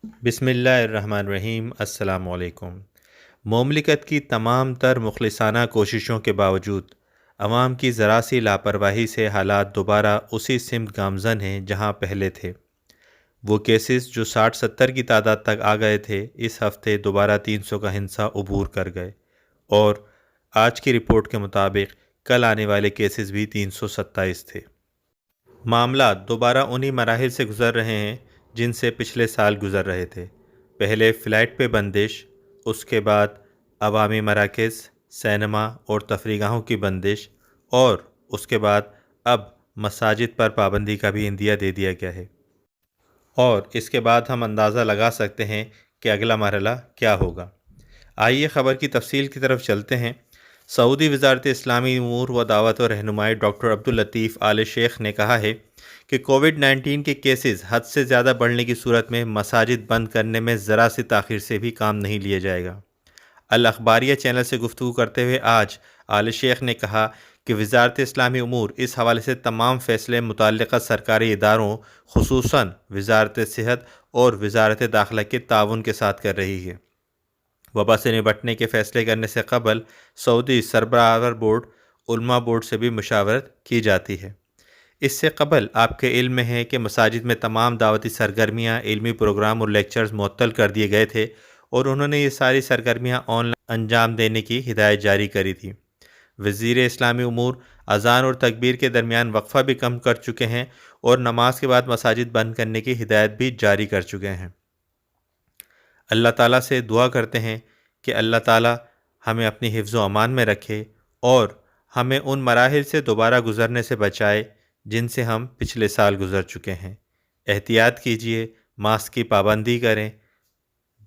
बिस्मिल्लाहिर्रहमानिर्रहीम। अस्सलाम वालेकुम। मुमलिकत की तमाम तर मुखलिसाना कोशिशों के बावजूद अवाम की ज़रा सी लापरवाही से हालात दोबारा उसी सिमत गामज़न हैं जहां पहले थे। वो केसेस जो 60-70 की तादाद तक आ गए थे, इस हफ्ते दोबारा 300 का हिंसा अबूर कर गए और आज की रिपोर्ट के मुताबिक कल आने वाले केसेस भी 327 थे। मामला दोबारा उन्हीं मराहिल से गुज़र रहे हैं जिनसे पिछले साल गुज़र रहे थे। पहले फ़्लाइट पे बंदिश, उसके बाद अवामी मराकज़, सिनेमा और तफरीगाहों की बंदिश और उसके बाद अब मसाजिद पर पाबंदी का भी इंदिया दे दिया गया है। और इसके बाद हम अंदाज़ा लगा सकते हैं कि अगला मरहला क्या होगा। आइए ख़बर की तफसील की तरफ चलते हैं। सऊदी वज़ारत इस्लामी उमूर व दावत व रहनुमाई डॉक्टर अब्दुल लतीफ़ आल शेख ने कहा है कि कोविड-19 के केसेस हद से ज़्यादा बढ़ने की सूरत में मसाजिद बंद करने में ज़रा सी ताख़ीर से भी काम नहीं लिया जाएगा। अल अखबारिया चैनल से गुफ्तगू करते हुए आज आल शेख ने कहा कि वज़ारत इस्लामी उमूर इस हवाले से तमाम फ़ैसले मुतल्लिक़ा सरकारी इदारों खुसूसन वज़ारत सेहत और वज़ारत दाखिला के ताउन के साथ कर रही है। वबा से निपटने के फ़ैसले करने से कबल सऊदी सरबराह बोर्ड उलमा बोर्ड से भी मशावरत की जाती है। इससे कबल आपके इल्म में है कि मसाजिद में तमाम दावती सरगर्मियाँ, इल्मी प्रोग्राम और लेक्चर्स मुअत्तल कर दिए गए थे और उन्होंने ये सारी सरगर्मियाँ ऑनलाइन अंजाम देने की हिदायत जारी करी थी। वज़ीर इस्लामी उमूर अज़ान और तकबीर के दरमियान वक्फ़ा भी कम कर चुके हैं और नमाज के बाद मसाजिद बंद करने की हिदायत भी जारी कर चुके हैं। अल्लाह ताला से दुआ करते हैं कि अल्लाह ताला हमें अपनी हिफ्ज़ व अमान में रखे और हमें उन मराहिल से दोबारा गुज़रने से बचाए जिनसे हम पिछले साल गुज़र चुके हैं। एहतियात कीजिए, मास्क की पाबंदी करें,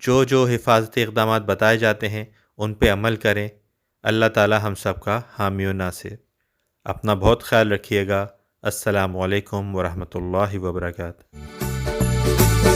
जो जो हिफाजती इक़दामात बताए जाते हैं उन पे अमल करें। अल्लाह ताला हम सब का हामी व नासिर। अपना बहुत ख्याल रखिएगा। अस्सलामु अलैकुम व रहमतुल्लाहि व बरकातहू।